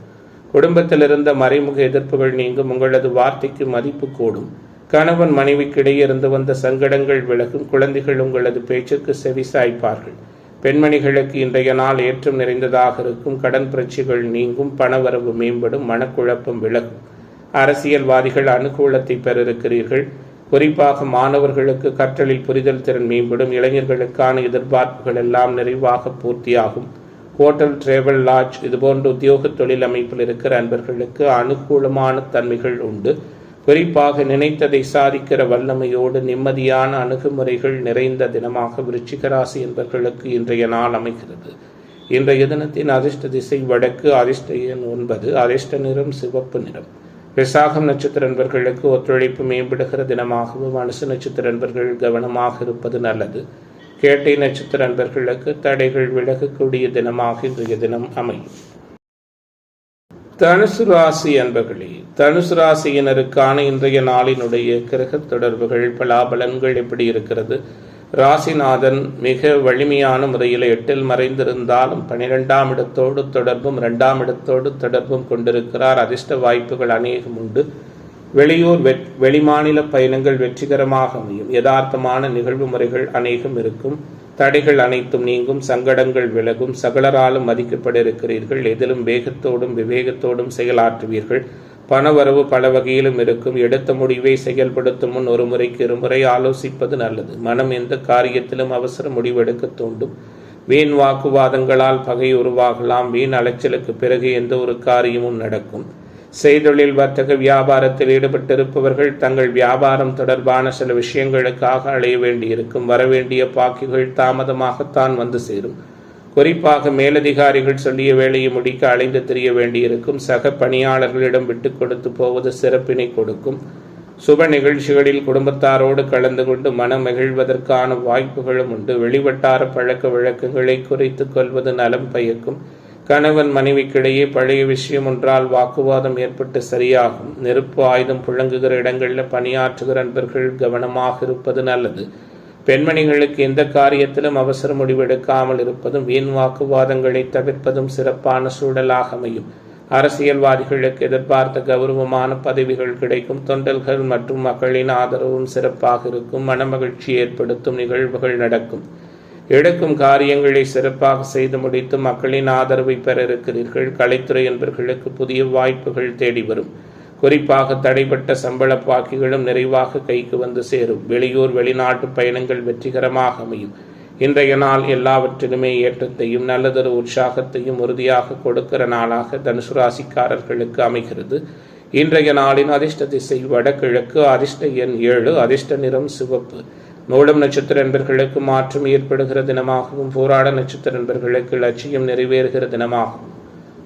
குடும்பத்தில் இருந்த மறைமுக எதிர்ப்புகள் நீங்கும். உங்களது வார்த்தைக்கு மதிப்பு கூடும். கணவன் மனைவிக்கிடையே இருந்து வந்த சங்கடங்கள் விலகும். குழந்தைகள் உங்களது பேச்சுக்கு செவி சாய்ப்பார்கள். பெண்மணிகளுக்கு இன்றைய நாள் ஏற்றம் நிறைந்ததாக இருக்கும். கடன் பிரச்சனைகள் நீங்கும். பணவரவு மேம்படும். மனக்குழப்பம் விலகும். அரசியல்வாதிகள் அனுகூலத்தை பெற இருக்கிறீர்கள். குறிப்பாக மாணவர்களுக்கு கற்றலில் புரிதல் திறன் மேம்படும். இளைஞர்களுக்கான எதிர்பார்ப்புகள் எல்லாம் நிறைவாக பூர்த்தியாகும். ஹோட்டல், டிராவல், லாட்ஜ் இதுபோன்ற உத்தியோக தொழில் அமைப்பில் இருக்கிற அன்பர்களுக்கு அனுகூலமான தன்மைகள் உண்டு. குறிப்பாக நினைத்ததை சாதிக்கிற வல்லமையோடு நிம்மதியான அணுகுமுறைகள் நிறைந்த தினமாக விருச்சிக ராசி என்பவர்களுக்கு இன்றைய நாள் அமைகிறது. இன்றைய தினத்தின் அதிர்ஷ்ட திசை வடக்கு. அதிர்ஷ்ட எண் 9. அதிர்ஷ்ட நிறம் சிவப்பு நிறம். விசாகம் நட்சத்திர நண்பர்களுக்கு ஒத்துழைப்பு மேம்படுகிற தினமாகவும் அனுச நட்சத்திர நண்பர்கள் கவனமாக இருப்பது நல்லது. கேட்டை நட்சத்திர நண்பர்களுக்கு தடைகள் விலகக்கூடிய தினமாக இன்றைய தினம் அமையும். தனுசு ராசி அன்பர்களே, தனுசு ராசியினருக்கான இன்றைய நாளினுடைய கிரக தொடர்புகள் பலாபலன்கள் எப்படி இருக்கிறது? ராசிநாதன் மிக வலிமையான முறையில் 8ல் மறைந்திருந்தாலும் 12ஆம் இடத்தோடு தொடர்பும் 2ஆம் இடத்தோடு தொடர்பும் கொண்டிருக்கிறார். அதிர்ஷ்ட வாய்ப்புகள் அநேகம் உண்டு. வெளியூர் வெளிமாநில பயணங்கள் வெற்றிகரமாக அமையும். யதார்த்தமான நிகழ்வு முறைகள் அநேகம் இருக்கும். தடைகள் அனைத்தும் நீங்கும். சங்கடங்கள் விலகும். சகலராலும் மதிக்கப்பட இருக்கிறீர்கள். எதிலும் வேகத்தோடும் விவேகத்தோடும் செயலாற்றுவீர்கள். பணவரவு பல வகையிலும் இருக்கும். எடுத்த முடிவை செயல்படுத்தும் முன் ஒரு முறைக்கு இருமுறை ஆலோசிப்பது நல்லது. மனம் எந்த காரியத்திலும் அவசர முடிவெடுக்க தூண்டும். வீண் வாக்குவாதங்களால் பகை உருவாகலாம். வீண் அலைச்சலுக்கு பிறகு எந்த ஒரு காரியமும் நடக்கும். செய்தொழில் வர்த்தக வியாபாரத்தில் ஈடுபட்டிருப்பவர்கள் தங்கள் வியாபாரம் தொடர்பான சில விஷயங்களுக்காக அலைய வேண்டியிருக்கும். வரவேண்டிய பாக்கிகள் தாமதமாகத்தான் வந்து சேரும். குறிப்பாக மேலதிகாரிகள் சொல்லிய வேலையை முடிக்க அலைந்து திரிய வேண்டியிருக்கும். சக பணியாளர்களிடம் விட்டு கொடுத்து போவது சிறப்பினை கொடுக்கும். சுப நிகழ்ச்சிகளில் குடும்பத்தாரோடு கலந்து கொண்டு மனம் மகிழ்வதற்கான வாய்ப்புகளும் உண்டு. வெளிவட்டார பழக்க வழக்கங்களை குறைத்து கொள்வது நலம் பயக்கும். கணவன் மனைவிக்கிடையே பழைய விஷயம் ஒன்றால் வாக்குவாதம் ஏற்பட்டு சரியாகும். நெருப்பு ஆயுதம் புழங்குகிற இடங்களில் பணியாற்றுகிற நண்பர்கள் கவனமாக இருப்பது நல்லது. பெண்மணிகளுக்கு எந்த காரியத்திலும் அவசர முடிவெடுக்காமல் இருப்பதும் வீண் வாக்குவாதங்களை தவிர்ப்பதும் சிறப்பான சூழலாக அமையும். அரசியல்வாதிகளுக்கு எதிர்பார்த்த கௌரவமான பதவிகள் கிடைக்கும். தொண்டர்கள் மற்றும் மக்களின் ஆதரவும் சிறப்பாக இருக்கும். மனமகிழ்ச்சி ஏற்படுத்தும் நிகழ்வுகள் நடக்கும். எடுக்கும் காரியங்களை சிறப்பாக செய்து முடித்து மக்களின் ஆதரவை பெற இருக்கிறீர்கள். கலைத்துறை என்பவர்களுக்கு புதிய வாய்ப்புகள் தேடி வரும். குறிப்பாக தடைப்பட்ட சம்பள பாக்கிகளும் நிறைவாக கைக்கு வந்து சேரும். வெளியூர் வெளிநாட்டு பயணங்கள் வெற்றிகரமாக அமையும். இன்றைய நாள் எல்லாவற்றிலுமே ஏற்றத்தையும் நல்லதொரு உற்சாகத்தையும் உறுதியாக கொடுக்கிற நாளாக தனுசு ராசிக்காரர்களுக்கு அமைகிறது. இன்றைய நாளின் அதிர்ஷ்ட திசை வடகிழக்கு. அதிர்ஷ்ட எண் 7. அதிர்ஷ்ட நிறம் சிவப்பு. மூலம் நட்சத்திர நண்பர்களுக்கு மாற்றம் ஏற்படுகிற தினமாகவும் போராட நட்சத்திர நண்பர்களுக்கு லட்சியம் நிறைவேறுகிற தினமாகவும்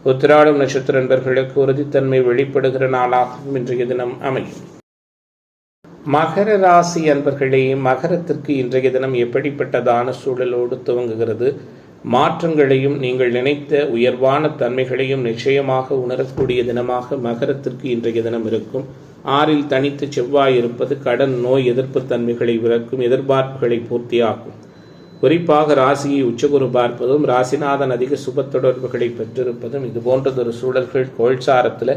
உத்திராடம் நட்சத்திர நண்பர்களுக்கு உறுதித்தன்மை வெளிப்படுகிற நாளாகவும் இன்றைய தினம் அமையும். மகர ராசி அன்பர்களே, மகரத்திற்கு இன்றைய தினம் எப்படிப்பட்டதான சூழலோடு துவங்குகிறது? மாற்றங்களையும் நீங்கள் நினைத்த உயர்வான தன்மைகளையும் நிச்சயமாக உணரக்கூடிய தினமாக மகரத்திற்கு இன்றைய தினம் இருக்கும். 6ல் தனித்து செவ்வாய் இருப்பது கடன் நோய் எதிர்ப்பு தன்மைகளை விளக்கும். எதிர்பார்ப்புகளை பூர்த்தியாக்கும். குறிப்பாக ராசியை உச்சகுரு பார்ப்பதும் ராசிநாதன் அதிக சுப தொடர்புகளை பெற்றிருப்பதும் இது போன்றதொரு சூழல்கள் கோல்சாரத்தில்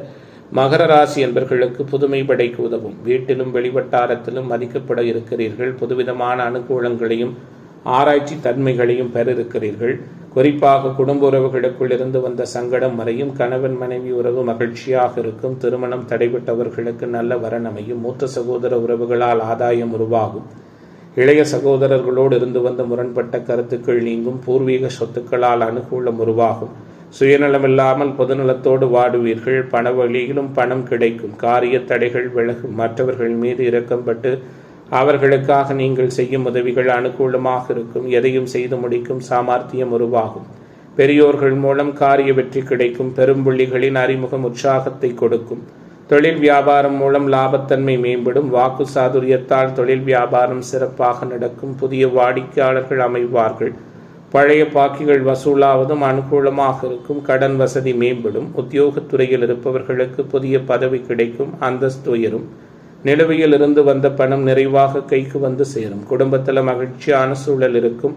மகர ராசி என்பவர்களுக்கு புதுமை படைக்க உதவும். வீட்டிலும் வெளிவட்டாரத்திலும் மதிக்கப்பட இருக்கிறீர்கள். புதுவிதமான அனுகூலங்களையும் ஆராய்ச்சி தன்மைகளையும் பெற இருக்கிறீர்கள். குறிப்பாக குடும்ப உறவுகளுக்குள் இருந்து வந்த சங்கடம் மறையும். கணவன் மனைவி உறவு மகிழ்ச்சியாக இருக்கும். திருமணம் தடைபட்டவர்களுக்கு நல்ல வரன் அமையும். மூத்த சகோதர உறவுகளால் ஆதாயம் உருவாகும். இளைய சகோதரர்களோடு இருந்து வந்த முரண்பட்ட கருத்துக்கள் நீங்கும். பூர்வீக சொத்துக்களால் அனுகூலம் உருவாகும். சுயநலமில்லாமல் பொதுநலத்தோடு வாடுவீர்கள். பண வழியிலும் பணம் கிடைக்கும். காரிய தடைகள் விலகும். மற்றவர்கள் மீது இரக்கம்பட்டு அவர்களுக்காக நீங்கள் செய்யும் உதவிகள் அனுகூலமாக இருக்கும். எதையும் செய்து முடிக்கும் சாமர்த்தியம் உருவாகும். பெரியோர்கள் மூலம் காரிய வெற்றி கிடைக்கும். பெரும்புள்ளிகளின் அறிமுகம் உற்சாகத்தை கொடுக்கும். தொழில் வியாபாரம் மூலம் லாபத்தன்மை மேம்படும். வாக்கு சாதுரியத்தால் தொழில் வியாபாரம் சிறப்பாக நடக்கும். புதிய வாடிக்கையாளர்கள் அமைவார்கள். பழைய பாக்கிகள் வசூலாவதும் அனுகூலமாக இருக்கும். கடன் வசதி மேம்படும். உத்தியோகத்துறையில் இருப்பவர்களுக்கு புதிய பதவி கிடைக்கும். அந்தஸ்து உயரும். நிலுவையில் இருந்து வந்த பணம் நிறைவாக கைக்கு வந்து சேரும். குடும்பத்தில் மகிழ்ச்சியான சூழல் இருக்கும்.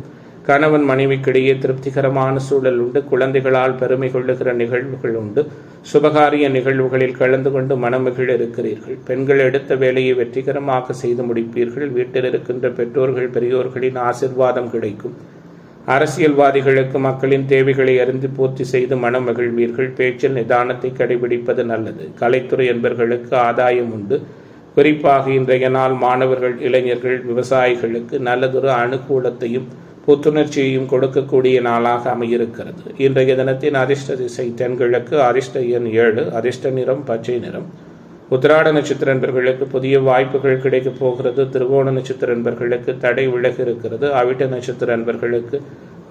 கணவன் மனைவிக்கிடையே திருப்திகரமான சூழல் உண்டு. குழந்தைகளால் பெருமை கொள்ளுகிற நிகழ்வுகள் உண்டு. சுபகாரிய நிகழ்வுகளில் கலந்து கொண்டு மனமகிழ இருக்கிறீர்கள். பெண்கள் எடுத்த வேலையை வெற்றிகரமாக செய்து முடிப்பீர்கள். வீட்டில் இருக்கின்ற பெற்றோர்கள் பெரியோர்களின் ஆசிர்வாதம் கிடைக்கும். அரசியல்வாதிகளுக்கு மக்களின் தேவைகளை அறிந்து பூர்த்தி செய்து மனம் மகிழ்வீர்கள். பேச்சில் நிதானத்தை கடைபிடிப்பது நல்லது. கலைத்துறை என்பவர்களுக்கு ஆதாயம் உண்டு. குறிப்பாக இன்றைய நாள் மாணவர்கள், இளைஞர்கள், விவசாயிகளுக்கு நல்லதொரு அனுகூலத்தையும் புத்துணர்ச்சியையும் கொடுக்கக்கூடிய நாளாக அமையிருக்கிறது. இன்றைய தினத்தின் அதிர்ஷ்ட திசை தென்கிழக்கு. அதிர்ஷ்ட எண் 7. அதிர்ஷ்ட நிறம் பச்சை நிறம். உத்திராட நட்சத்திர நண்பர்களுக்கு புதிய வாய்ப்புகள் கிடைக்கப் போகிறது. திருவோண நட்சத்திர நண்பர்களுக்கு தடை விலகி இருக்கிறது. அவிட்ட நட்சத்திர நண்பர்களுக்கு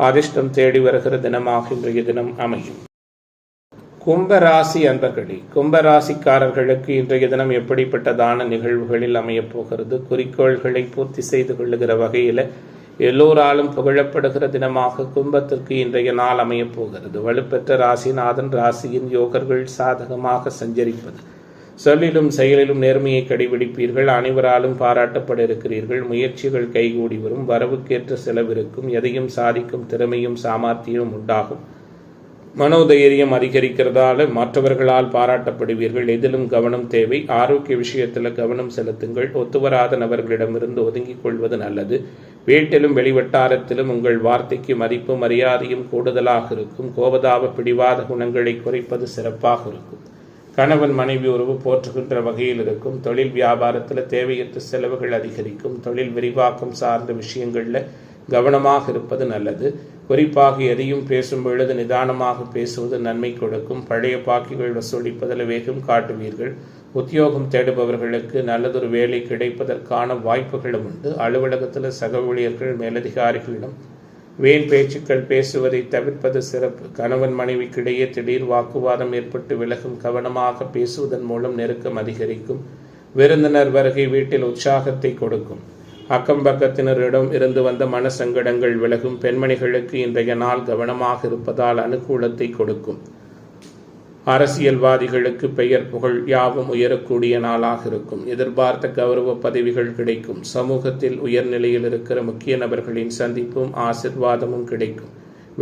அதிர்ஷ்டம் தேடி வருகிற தினமாக இன்றைய தினம் அமையும். கும்பராசி அன்பர்களே, கும்பராசிக்காரர்களுக்கு இன்றைய தினம் எப்படிப்பட்டதான நிகழ்வுகளில் அமையப் போகிறது? குறிக்கோள்களை பூர்த்தி செய்து கொள்ளுகிற வகையில் எல்லோராலும் புகழப்படுகிற தினமாக கும்பத்திற்கு இன்றைய நாள் அமையப் போகிறது. வலுப்பெற்ற ராசிநாதன் ராசியின் யோகர்கள் சாதகமாக சஞ்சரிப்பது. சொல்லிலும் செயலிலும் நேர்மையை கடைபிடிப்பீர்கள். அனைவராலும் பாராட்டப்பட இருக்கிறீர்கள். முயற்சிகள் கைகூடி வரும். வரவுக்கேற்ற செலவிருக்கும். எதையும் சாதிக்கும் திறமையும் சாமர்த்தியமும் உண்டாகும். மனோதைரியம் அதிகரிக்கிறதால மற்றவர்களால் பாராட்டப்படுவீர்கள். எதிலும் கவனம் தேவை. ஆரோக்கிய விஷயத்தில் கவனம் செலுத்துங்கள். ஒத்துவராத நபர்களிடமிருந்து ஒதுங்கிக் கொள்வது நல்லது. வீட்டிலும் வெளிவட்டாரத்திலும் உங்கள் வார்த்தைக்கு மதிப்பும் மரியாதையும் கூடுதலாக இருக்கும். கோபதாப பிடிவாத குணங்களை குறைப்பது சிறப்பாக இருக்கும். கணவன் மனைவி உறவு போற்றுகின்ற வகையில் இருக்கும். தொழில் வியாபாரத்தில் தேவையற்ற செலவுகள் அதிகரிக்கும். தொழில் விரிவாக்கம் சார்ந்த விஷயங்களில் கவனமாக இருப்பது நல்லது. குறிப்பாக எதையும் பேசும் பொழுது நிதானமாக பேசுவது நன்மை கொடுக்கும். பழைய பாக்கிகள் வசூலிப்பதில் வேகம் காட்டுவீர்கள். உத்தியோகம் தேடுபவர்களுக்கு நல்லதொரு வேலை கிடைப்பதற்கான வாய்ப்புகளும் உண்டு. அலுவலகத்தில் சக ஊழியர்கள் மேலதிகாரிகளிடம் வீண் பேச்சுக்கள் பேசுவதை தவிர்ப்பது சிறப்பு. கணவன் மனைவிக்கிடையே திடீர் வாக்குவாதம் ஏற்பட்டு விலகும். கவனமாக பேசுவதன் மூலம் நெருக்கம் அதிகரிக்கும். விருந்தினர் வருகை வீட்டில் உற்சாகத்தை கொடுக்கும். அக்கம் பக்கத்தினரிடம் இருந்து வந்த மன சங்கடங்கள் விலகும். பெண்மணிகளுக்கு இன்றைய நாள் கவனமாக இருப்பதால் அனுகூலத்தை கொடுக்கும். அரசியல்வாதிகளுக்கு பெயர் புகழ் யாவும் உயரக்கூடிய நாளாக இருக்கும். எதிர்பார்த்த கௌரவ பதவிகள் கிடைக்கும். சமூகத்தில் உயர்நிலையில் இருக்கிற முக்கிய நபர்களின் சந்திப்பும் ஆசிர்வாதமும் கிடைக்கும்.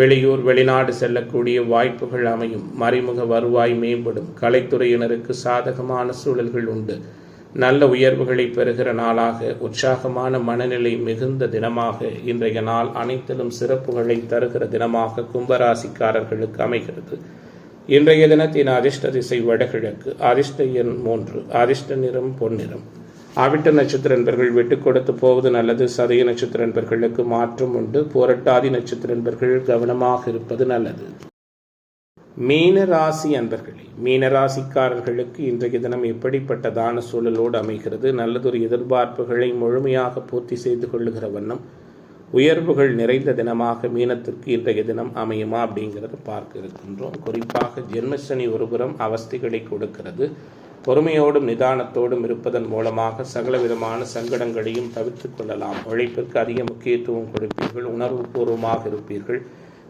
வெளியூர் வெளிநாடு செல்லக்கூடிய வாய்ப்புகள் அமையும். மறைமுக வருவாய் மேம்படும். கலைத்துறையினருக்கு சாதகமான சூழல்கள் உண்டு. நல்ல உயர்வுகளை பெறுகிற நாளாக, உற்சாகமான மனநிலை மிகுந்த தினமாக இன்றைய நாள் அனைத்திலும் சிறப்புகளை தருகிற தினமாக கும்பராசிக்காரர்களுக்கு அமைகிறது. இன்றைய தினத்தின் அதிர்ஷ்ட திசை வடகிழக்கு. அதிர்ஷ்ட எண் 3. அதிர்ஷ்ட நிறம் பொன்னிறம். அவிட்ட நட்சத்திர நண்பர்கள் விட்டு கொடுத்து போவது நல்லது. சதய நட்சத்திர நண்பர்களுக்கு மாற்றம் உண்டு. புரட்டாதி நட்சத்திர நண்பர்கள் கவனமாக இருப்பது நல்லது. மீனராசி அன்பர்களே, மீனராசிக்காரர்களுக்கு இன்றைய தினம் எப்படிப்பட்டதான சூழலோடு அமைகிறது? நல்லதொரு எதிர்பார்ப்புகளை முழுமையாக பூர்த்தி செய்து கொள்ளுகிற வண்ணம் உயர்வுகள் நிறைந்த தினமாக மீனத்திற்கு இன்றைய தினம் அமையுமா அப்படிங்கிறத பார்க்க இருக்கின்றோம். குறிப்பாக ஜென்மசனி ஒருபுறம் அவஸ்தைகளை கொடுக்கிறது. பொறுமையோடும் நிதானத்தோடும் இருப்பதன் மூலமாக சகல விதமான சங்கடங்களையும் தவிர்த்து கொள்ளலாம். உழைப்பிற்கு அதிக முக்கியத்துவம் கொடுப்பீர்கள். உணர்வு பூர்வமாக இருப்பீர்கள்.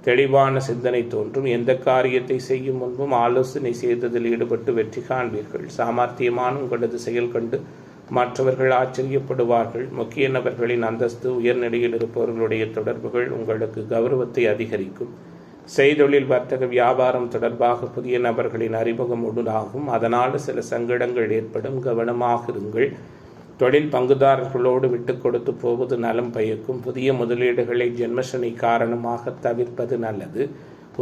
தெளிவான சிந்தனை தோன்றும். எந்த காரியத்தை செய்யும் முன்பும் ஆலோசனை செய்ததில் ஈடுபட்டு வெற்றி காண்பீர்கள். சாமர்த்தியமான உங்களது செயல் கண்டு மற்றவர்கள் ஆச்சரியப்படுவார்கள். முக்கிய நபர்களின் அந்தஸ்து, உயர்நிலையில் இருப்பவர்களுடைய தொடர்புகள் உங்களுக்கு கௌரவத்தை அதிகரிக்கும். செய்தொழில், வர்த்தக, வியாபாரம் தொடர்பாக புதிய நபர்களின் அறிமுகம் உண்டாகும். அதனால் சில சங்கடங்கள் ஏற்படும். கவனமாக இருங்கள். தொழில் பங்குதாரர்களோடு விட்டு கொடுத்து போவது நலம் பயக்கும். புதிய முதலீடுகளை ஜென்மசனி காரணமாக தவிர்ப்பது நல்லது.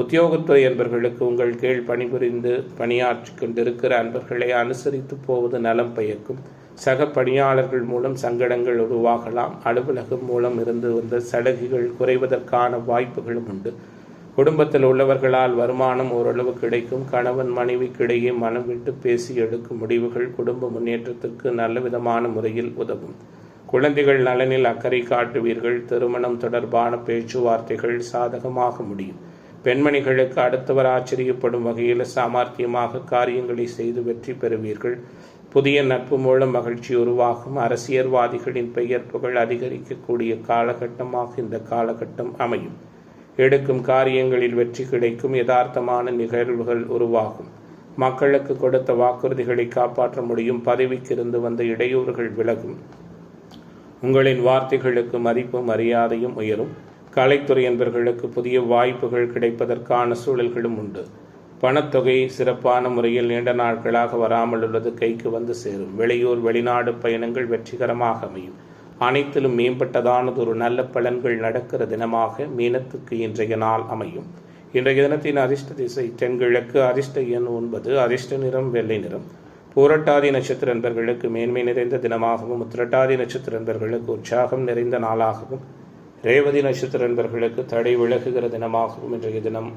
உத்தியோகத்துறை அன்பர்களுக்கு உங்கள் கீழ் பணிபுரிந்து பணியாற்றி கொண்டிருக்கிற அன்பர்களை அனுசரித்து போவது நலம் பயக்கும். சக பணியாளர்கள் மூலம் சங்கடங்கள் உருவாகலாம். அலுவலகம் மூலம் இருந்து வந்த சலுகைகள் குறைவதற்கான வாய்ப்புகளும் உண்டு. குடும்பத்தில் உள்ளவர்களால் வருமானம் ஓரளவு கிடைக்கும். கணவன் மனைவிக்கிடையே மனம் விட்டு பேசி எடுக்கும் முடிவுகள் குடும்ப முன்னேற்றத்திற்கு நல்ல விதமான முறையில் உதவும். குழந்தைகள் நலனில் அக்கறை காட்டுவீர்கள். திருமணம் தொடர்பான பேச்சுவார்த்தைகள் சாதகமாக முடியும். பெண்மணிகளுக்கு அடுத்தவர் ஆச்சரியப்படும் வகையில் சாமர்த்தியமாக காரியங்களை செய்து வெற்றி பெறுவீர்கள். புதிய நட்பு மூலம் மகிழ்ச்சி உருவாகும். அரசியல்வாதிகளின் பெயர் புகழ் அதிகரிக்கக்கூடிய காலகட்டமாக இந்த காலகட்டம் அமையும். எடுக்கும் காரியங்களில் வெற்றி கிடைக்கும். யதார்த்தமான நிகழ்வுகள் உருவாகும். மக்களுக்கு கொடுத்த வாக்குறுதிகளை காப்பாற்ற முடியும். பதவிக்கு இருந்து வந்த இடையூறுகள் விலகும். உங்களின் வார்த்தைகளுக்கு மதிப்பும் மரியாதையும் உயரும். கலைத்துறை என்பவர்களுக்கு புதிய வாய்ப்புகள் கிடைப்பதற்கான சூழல்களும் உண்டு. பணத்தொகை சிறப்பான முறையில் நீண்ட நாட்களாக வராமல் உள்ளது கைக்கு வந்து சேரும். வெளியூர் வெளிநாடு பயணங்கள் வெற்றிகரமாக அமையும். அனைத்திலும் மேம்பட்டதானது ஒரு நல்ல பலன்கள் நடக்கிற தினமாக மீனத்துக்கு இன்றைய நாள் அமையும். இன்றைய தினத்தின் அதிர்ஷ்ட திசை தென்கிழக்கு. அதிர்ஷ்ட எண் 9. அதிர்ஷ்ட நிறம் வெள்ளை நிறம். பூரட்டாதி நட்சத்திர நண்பர்களுக்கு மேன்மை நிறைந்த தினமாகவும், உத்திரட்டாதி நட்சத்திர நண்பர்களுக்கு உற்சாகம் நிறைந்த நாளாகவும், ரேவதி நட்சத்திர நண்பர்களுக்கு தடை விலகுகிற தினமாகவும் இன்றைய தினம்